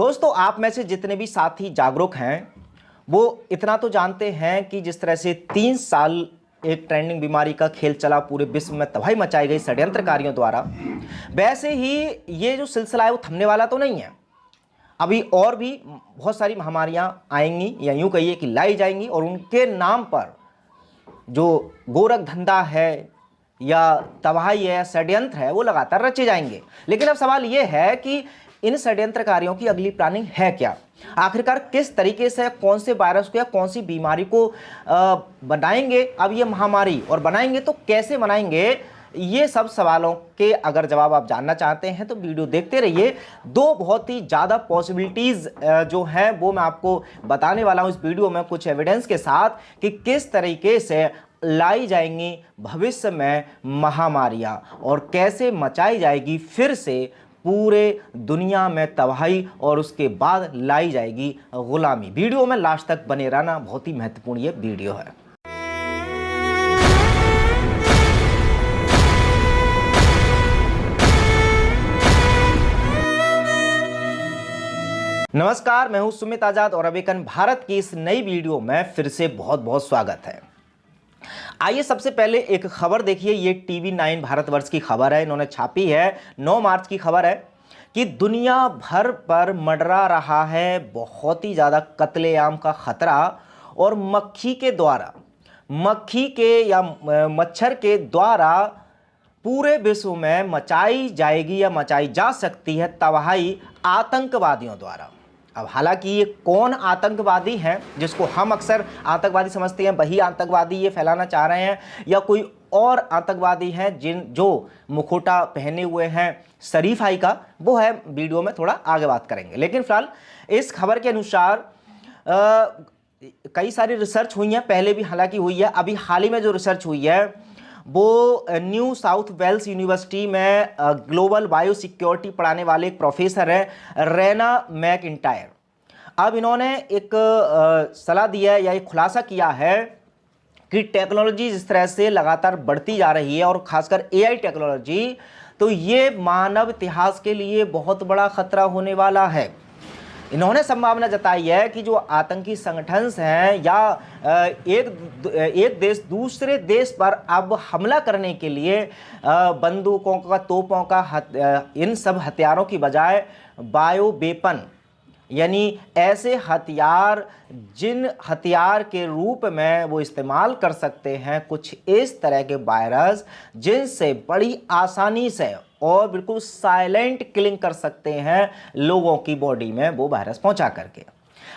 दोस्तों, आप में से जितने भी साथी जागरूक हैं वो इतना तो जानते हैं कि जिस तरह से 3 साल एक ट्रेंडिंग बीमारी का खेल चला, पूरे विश्व में तबाही मचाई गई षड्यंत्रकारियों द्वारा, वैसे ही ये जो सिलसिला है वो थमने वाला तो नहीं है। अभी और भी बहुत सारी महामारियां आएंगी या यूं कहिए कि लाई जाएंगी और उनके नाम पर जो गोरख धंधा है या तबाही है या षड्यंत्र है वो लगातार रचे जाएंगे। लेकिन अब सवाल ये है कि इन षड्यंत्रकारियों की अगली प्लानिंग है क्या? आखिरकार किस तरीके से कौन से वायरस को या कौन सी बीमारी को बनाएंगे अब ये महामारी, और बनाएंगे तो कैसे बनाएंगे? ये सब सवालों के अगर जवाब आप जानना चाहते हैं तो वीडियो देखते रहिए। दो बहुत ही ज़्यादा पॉसिबिलिटीज़ जो हैं वो मैं आपको बताने वाला हूँ इस वीडियो में, कुछ एविडेंस के साथ, कि किस तरीके से लाई जाएंगी भविष्य में महामारियां और कैसे मचाई जाएगी फिर से पूरे दुनिया में तबाही और उसके बाद लाई जाएगी गुलामी। वीडियो में लास्ट तक बने रहना, बहुत ही महत्वपूर्ण ये वीडियो है। नमस्कार, मैं हूं सुमित आजाद और अवेकन भारत की इस नई वीडियो में फिर से बहुत बहुत स्वागत है। आइए सबसे पहले एक खबर देखिए। ये TV9 भारतवर्ष की खबर है, इन्होंने छापी है, 9 मार्च की खबर है कि दुनिया भर पर मंडरा रहा है बहुत ही ज़्यादा कत्लेआम का खतरा और मक्खी के या मच्छर के द्वारा पूरे विश्व में मचाई जाएगी या मचाई जा सकती है तबाही आतंकवादियों द्वारा। अब हालांकि ये कौन आतंकवादी हैं जिसको हम अक्सर आतंकवादी समझते हैं, वही आतंकवादी ये फैलाना चाह रहे हैं, या कोई और आतंकवादी हैं जो मुखौटा पहने हुए हैं शरीफाई का, वो है वीडियो में थोड़ा आगे बात करेंगे। लेकिन फिलहाल इस खबर के अनुसार कई सारी रिसर्च हुई हैं, पहले भी हालांकि हुई है। अभी हाल ही में जो रिसर्च हुई है वो न्यू साउथ वेल्स यूनिवर्सिटी में ग्लोबल बायो सिक्योरिटी पढ़ाने वाले एक प्रोफेसर हैं रेना मैकइंटायर। अब इन्होंने एक सलाह दिया है या एक खुलासा किया है कि टेक्नोलॉजी जिस तरह से लगातार बढ़ती जा रही है और खासकर AI टेक्नोलॉजी, तो ये मानव इतिहास के लिए बहुत बड़ा खतरा होने वाला है। इन्होंने संभावना जताई है कि जो आतंकी संगठन हैं या एक देश दूसरे देश पर अब हमला करने के लिए बंदूकों का, तोपों का, इन सब हथियारों की बजाय बायो वेपन, यानी ऐसे हथियार जिन हथियार के रूप में वो इस्तेमाल कर सकते हैं कुछ इस तरह के वायरस जिनसे बड़ी आसानी से और बिल्कुल साइलेंट किलिंग कर सकते हैं लोगों की बॉडी में वो वायरस पहुंचा करके।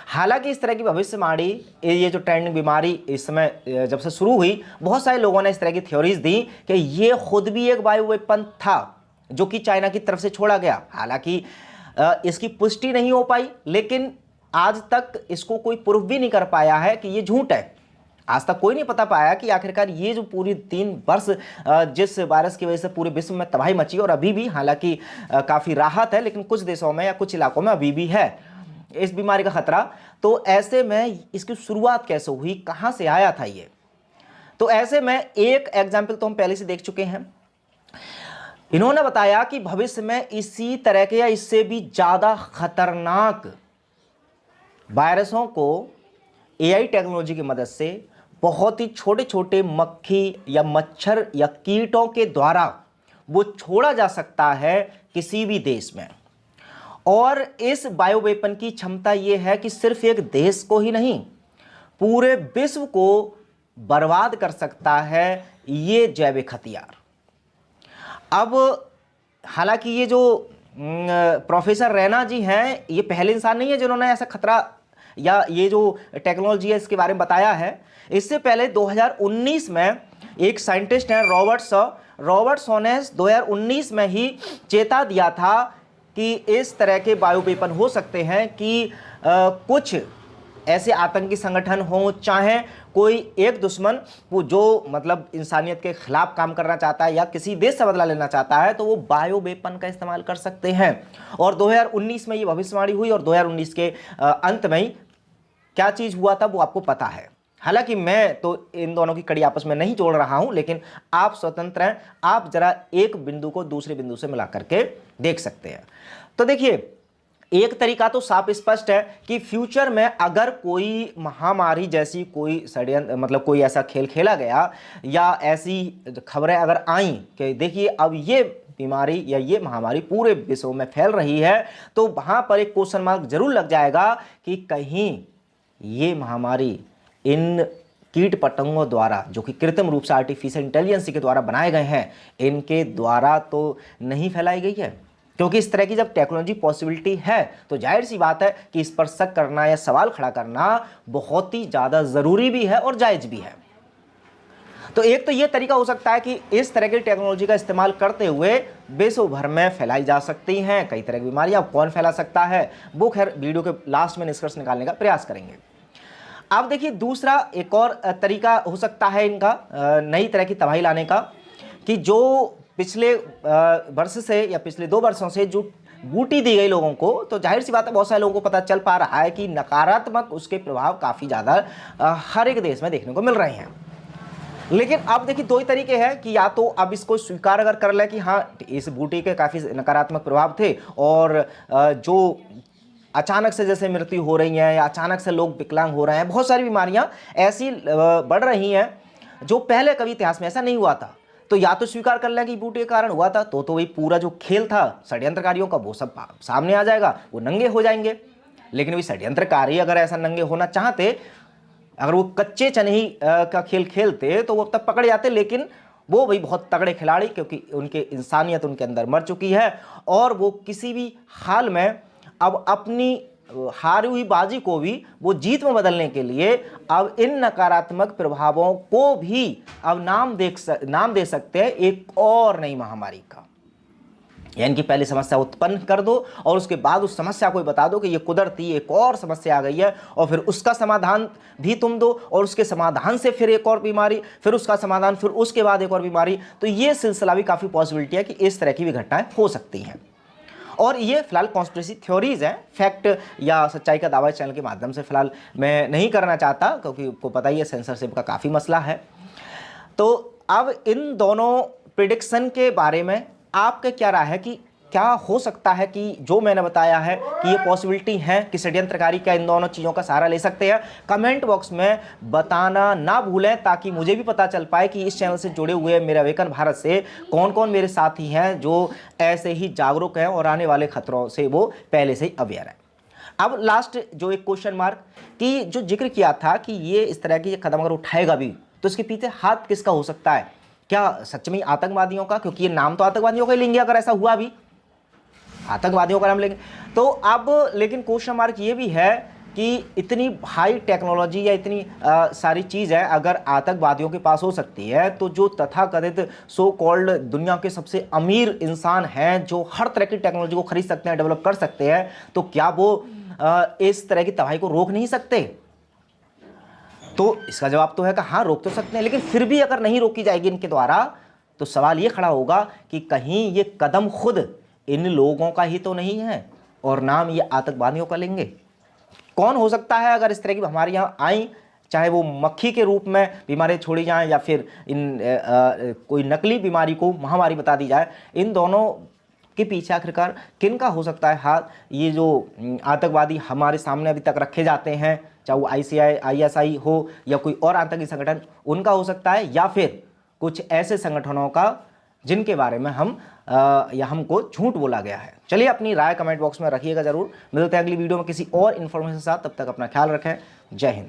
हालांकि इस तरह की भविष्यवाणी, ये जो ट्रेंडिंग बीमारी इस समय जब से शुरू हुई, बहुत सारे लोगों ने इस तरह की थ्योरीज दी कि ये खुद भी एक बायो वेपन था जो कि चाइना की तरफ से छोड़ा गया। हालांकि इसकी पुष्टि नहीं हो पाई, लेकिन आज तक इसको कोई प्रूफ भी नहीं कर पाया है कि ये झूठ है। आज तक कोई नहीं पता पाया कि आखिरकार ये जो पूरी 3 वर्ष जिस वायरस की वजह से पूरे विश्व में तबाही मची, और अभी भी हालांकि काफ़ी राहत है, लेकिन कुछ देशों में या कुछ इलाकों में अभी भी है इस बीमारी का खतरा। तो ऐसे में इसकी शुरुआत कैसे हुई, कहाँ से आया था ये? तो ऐसे में एक एग्जाम्पल तो हम पहले से देख चुके हैं। इन्होंने बताया कि भविष्य में इसी तरह के या इससे भी ज़्यादा खतरनाक वायरसों को AI टेक्नोलॉजी की मदद से बहुत ही छोटे छोटे मक्खी या मच्छर या कीटों के द्वारा वो छोड़ा जा सकता है किसी भी देश में। और इस बायो वेपन की क्षमता ये है कि सिर्फ एक देश को ही नहीं, पूरे विश्व को बर्बाद कर सकता है ये जैविक हथियार। अब हालांकि ये जो प्रोफेसर रैना जी हैं, ये पहले इंसान नहीं है जिन्होंने ऐसा खतरा या ये जो टेक्नोलॉजी है इसके बारे में बताया है। इससे पहले 2019 में एक साइंटिस्ट हैं रॉबर्ट शॉ ने 2019 में ही चेता दिया था कि इस तरह के बायो वेपन हो सकते हैं कि कुछ ऐसे आतंकी संगठन हों, चाहे कोई एक दुश्मन वो जो मतलब इंसानियत के खिलाफ काम करना चाहता है या किसी देश से बदला लेना चाहता है, तो वो बायो वेपन का इस्तेमाल कर सकते हैं। और 2019 में ये भविष्यवाणी हुई और 2019 के अंत में ही क्या चीज़ हुआ था वो आपको पता है। हालांकि मैं तो इन दोनों की कड़ी आपस में नहीं जोड़ रहा हूं, लेकिन आप स्वतंत्र हैं, आप जरा एक बिंदु को दूसरे बिंदु से मिला करके देख सकते हैं। तो देखिए, एक तरीका तो साफ स्पष्ट है कि फ्यूचर में अगर कोई महामारी जैसी कोई षड्यंत्र मतलब कोई ऐसा खेल खेला गया या ऐसी खबरें अगर आई कि देखिए अब ये बीमारी या ये महामारी पूरे विश्व में फैल रही है, तो वहां पर एक क्वेश्चन मार्क जरूर लग जाएगा कि कहीं ये महामारी इन कीट पतंगों द्वारा जो कि कृत्रिम रूप से आर्टिफिशियल इंटेलिजेंस के द्वारा बनाए गए हैं, इनके द्वारा तो नहीं फैलाई गई है। क्योंकि इस तरह की जब टेक्नोलॉजी पॉसिबिलिटी है तो जाहिर सी बात है कि इस पर शक करना या सवाल खड़ा करना बहुत ही ज़्यादा ज़रूरी भी है और जायज़ भी है। तो एक तो ये तरीका हो सकता है कि इस तरह की टेक्नोलॉजी का इस्तेमाल करते हुए विश्व भर में फैलाई जा सकती हैं कई तरह की बीमारियां। कौन फैला सकता है वो खैर वीडियो के लास्ट में निष्कर्ष निकालने का प्रयास करेंगे। अब देखिए दूसरा एक और तरीका हो सकता है इनका नई तरह की तबाही लाने का, कि जो पिछले वर्ष से या पिछले 2 वर्षों से जो बूटी दी गई लोगों को, तो जाहिर सी बात है बहुत सारे लोगों को पता चल पा रहा है कि नकारात्मक उसके प्रभाव काफ़ी ज़्यादा हर एक देश में देखने को मिल रहे हैं। लेकिन अब देखिए 2 ही तरीके हैं कि या तो अब इसको स्वीकार अगर कर ले कि हाँ इस बूटी के काफ़ी नकारात्मक प्रभाव थे और जो अचानक से जैसे मृत्यु हो रही है या अचानक से लोग विकलांग हो रहे हैं, बहुत सारी बीमारियां ऐसी बढ़ रही हैं जो पहले कभी इतिहास में ऐसा नहीं हुआ था, तो या तो स्वीकार कर लें कि बूटी के कारण हुआ था, तो वही पूरा जो खेल था षड्यंत्रकारियों का वो सब सामने आ जाएगा, वो नंगे हो जाएंगे। लेकिन वही षड्यंत्रकारी अगर ऐसा नंगे होना चाहते, अगर वो कच्चे चने का खेल खेलते तो वो अब तक पकड़ जाते, लेकिन वो भाई बहुत तगड़े खिलाड़ी, क्योंकि उनके इंसानियत उनके अंदर मर चुकी है और वो किसी भी हाल में अब अपनी हारी हुई बाजी को भी वो जीत में बदलने के लिए अब इन नकारात्मक प्रभावों को भी अब नाम दे सकते हैं एक और नई महामारी का। यानी कि पहले समस्या उत्पन्न कर दो और उसके बाद उस समस्या को बता दो कि ये कुदरती एक और समस्या आ गई है, और फिर उसका समाधान भी तुम दो, और उसके समाधान से फिर एक और बीमारी, फिर उसका समाधान, फिर उसके बाद एक और बीमारी। तो ये सिलसिला भी काफ़ी पॉसिबिलिटी है कि इस तरह की भी घटनाएं हो सकती हैं। और ये फिलहाल कॉन्स्पिरेसी थ्योरीज हैं, फैक्ट या सच्चाई का दावा इस चैनल के माध्यम से फिलहाल मैं नहीं करना चाहता, क्योंकि आपको पता ही है सेंसरशिप का काफ़ी मसला है। तो अब इन दोनों प्रिडिक्शन के बारे में आपका क्या राय है कि क्या हो सकता है कि जो मैंने बताया है कि ये पॉसिबिलिटी है कि षड्यंत्रकारी क्या इन दोनों चीज़ों का सहारा ले सकते हैं? कमेंट बॉक्स में बताना ना भूलें, ताकि मुझे भी पता चल पाए कि इस चैनल से जुड़े हुए मेरे अवेकन भारत से कौन कौन मेरे साथी हैं जो ऐसे ही जागरूक हैं और आने वाले खतरों से वो पहले से ही अवेयर है। अब लास्ट जो एक क्वेश्चन मार्क कि जो जिक्र किया था कि ये इस तरह की कदम अगर उठाएगा भी तो इसके पीछे हाथ किसका हो सकता है? क्या सच में आतंकवादियों का? क्योंकि ये नाम तो आतंकवादियों का ही लेंगे, अगर ऐसा हुआ भी आतंकवादियों का नाम लेंगे तो अब। लेकिन क्वेश्चन मार्क ये भी है कि इतनी हाई टेक्नोलॉजी या इतनी सारी चीज़ है अगर आतंकवादियों के पास हो सकती है, तो जो तथाकथित सो कॉल्ड दुनिया के सबसे अमीर इंसान हैं जो हर तरह की टेक्नोलॉजी को खरीद सकते हैं, डेवलप कर सकते हैं, तो क्या वो इस तरह की तबाही को रोक नहीं सकते? तो इसका जवाब तो है कि हाँ रोक तो सकते हैं, लेकिन फिर भी अगर नहीं रोकी जाएगी इनके द्वारा तो सवाल ये खड़ा होगा कि कहीं ये कदम खुद इन लोगों का ही तो नहीं है और नाम ये आतंकवादियों का लेंगे। कौन हो सकता है अगर इस तरह की बीमारियां आई, चाहे वो मक्खी के रूप में बीमारी छोड़ी जाएं या फिर इन कोई नकली बीमारी को महामारी बता दी जाए, इन दोनों के पीछे आखिरकार किन का हो सकता है हाथ? ये जो आतंकवादी हमारे सामने अभी तक रखे जाते हैं, चाहे वो ISI हो या कोई और आतंकी संगठन, उनका हो सकता है, या फिर कुछ ऐसे संगठनों का जिनके बारे में या हमको झूठ बोला गया है। चलिए अपनी राय कमेंट बॉक्स में रखिएगा जरूर। मिलते हैं अगली वीडियो में किसी और इन्फॉर्मेशन के साथ, तब तक अपना ख्याल रखें। जय हिंद।